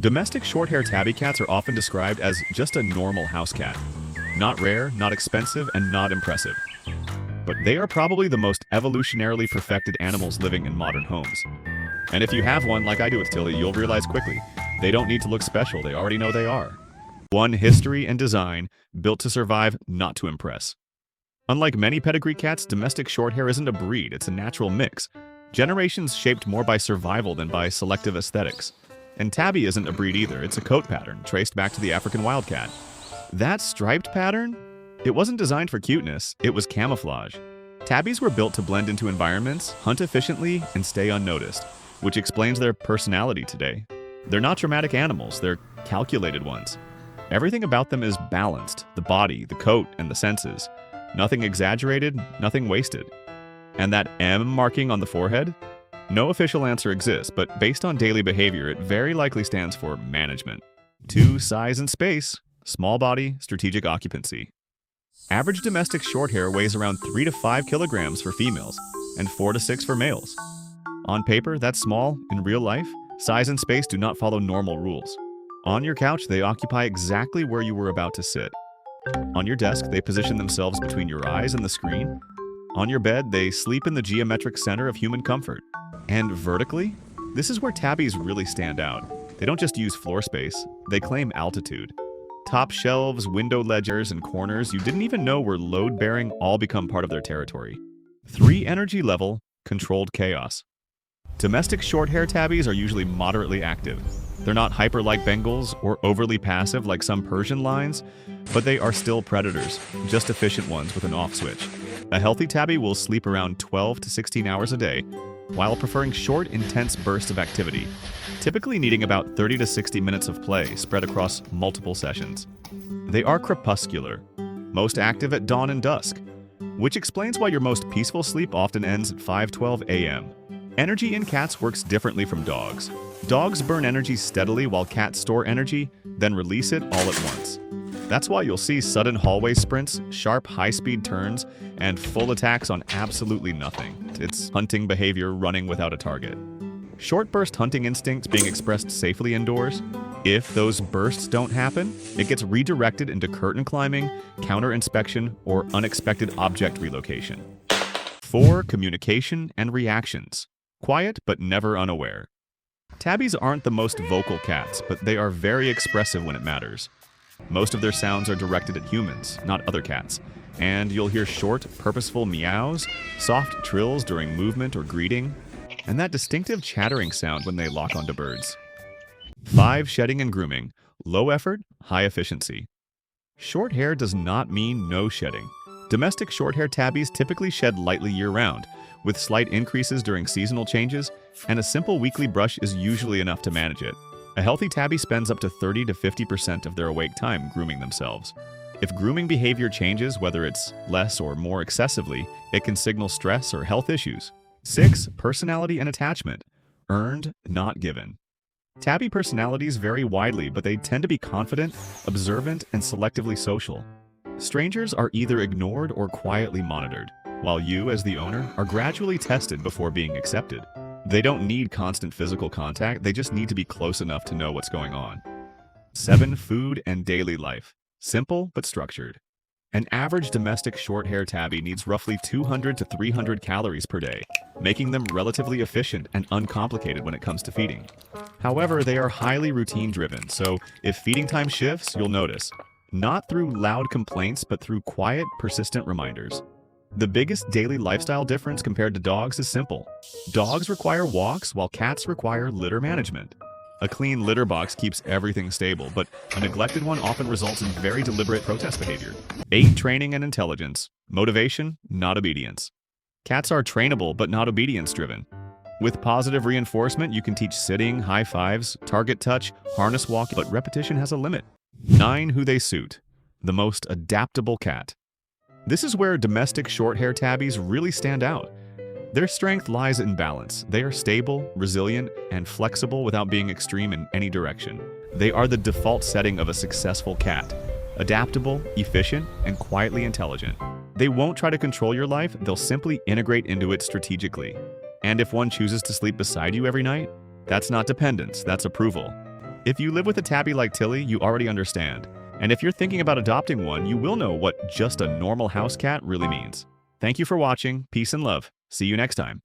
Domestic short-hair tabby cats are often described as just a normal house cat. Not rare, not expensive, and not impressive. But they are probably the most evolutionarily perfected animals living in modern homes. And if you have one like I do with Tilly, you'll realize quickly, they don't need to look special, they already know they are. One history and design, built to survive, not to impress. Unlike many pedigree cats, domestic shorthair isn't a breed, it's a natural mix. Generations shaped more by survival than by selective aesthetics. And Tabby isn't a breed either, it's a coat pattern, traced back to the African wildcat. That striped pattern? It wasn't designed for cuteness, it was camouflage. Tabbies were built to blend into environments, hunt efficiently, and stay unnoticed, which explains their personality today. They're not dramatic animals, they're calculated ones. Everything about them is balanced, the body, the coat, and the senses. Nothing exaggerated, nothing wasted. And that M marking on the forehead? No official answer exists, but based on daily behavior, it very likely stands for management. 2. Size and space. Small body, strategic occupancy. Average domestic shorthair weighs around 3 to 5 kilograms for females, and 4 to 6 for males. On paper, that's small. In real life, size and space do not follow normal rules. On your couch, they occupy exactly where you were about to sit. On your desk, they position themselves between your eyes and the screen. On your bed, they sleep in the geometric center of human comfort. And vertically? This is where tabbies really stand out. They don't just use floor space, they claim altitude. Top shelves, window ledgers, and corners you didn't even know were load-bearing all become part of their territory. 3. Energy level, controlled chaos. Domestic short-hair tabbies are usually moderately active. They're not hyper like Bengals or overly passive like some Persian lines, but they are still predators, just efficient ones with an off switch. A healthy tabby will sleep around 12 to 16 hours a day, while preferring short, intense bursts of activity, typically needing about 30 to 60 minutes of play spread across multiple sessions. They are crepuscular, most active at dawn and dusk, which explains why your most peaceful sleep often ends at 5:12 a.m. Energy in cats works differently from dogs. Dogs burn energy steadily while cats store energy, then release it all at once. That's why you'll see sudden hallway sprints, sharp high-speed turns, and full attacks on absolutely nothing. It's hunting behavior running without a target. Short burst hunting instincts being expressed safely indoors. If those bursts don't happen, it gets redirected into curtain climbing, counter-inspection, or unexpected object relocation. 4. Communication and reactions. Quiet but never unaware. Tabbies aren't the most vocal cats, but they are very expressive when it matters. Most of their sounds are directed at humans, not other cats, and you'll hear short, purposeful meows, soft trills during movement or greeting, and that distinctive chattering sound when they lock onto birds. 5. Shedding and grooming. Low effort, high efficiency. Short hair does not mean no shedding. Domestic short-hair tabbies typically shed lightly year-round, with slight increases during seasonal changes, and a simple weekly brush is usually enough to manage it. A healthy tabby spends up to 30 to 50% of their awake time grooming themselves. If grooming behavior changes, whether it's less or more excessively, it can signal stress or health issues. 6. Personality and attachment. Earned, not given. Tabby personalities vary widely, but they tend to be confident, observant, and selectively social. Strangers are either ignored or quietly monitored, while you, as the owner, are gradually tested before being accepted. They don't need constant physical contact, they just need to be close enough to know what's going on. 7. Food and daily life. Simple but structured. An average domestic short-hair tabby needs roughly 200 to 300 calories per day, making them relatively efficient and uncomplicated when it comes to feeding. However, they are highly routine-driven, so if feeding time shifts, you'll notice. Not through loud complaints, but through quiet, persistent reminders. The biggest daily lifestyle difference compared to dogs is simple. Dogs require walks, while cats require litter management. A clean litter box keeps everything stable, but a neglected one often results in very deliberate protest behavior. 8. Training and intelligence. Motivation, not obedience. Cats are trainable, but not obedience-driven. With positive reinforcement, you can teach sitting, high fives, target touch, harness walk, but repetition has a limit. 9. Who they suit. The most adaptable cat. This is where domestic short-hair tabbies really stand out. Their strength lies in balance. They are stable, resilient, and flexible without being extreme in any direction. They are the default setting of a successful cat. Adaptable, efficient, and quietly intelligent. They won't try to control your life, they'll simply integrate into it strategically. And if one chooses to sleep beside you every night, that's not dependence, that's approval. If you live with a tabby like Tilly, you already understand. And if you're thinking about adopting one, you will know what just a normal house cat really means. Thank you for watching. Peace and love. See you next time.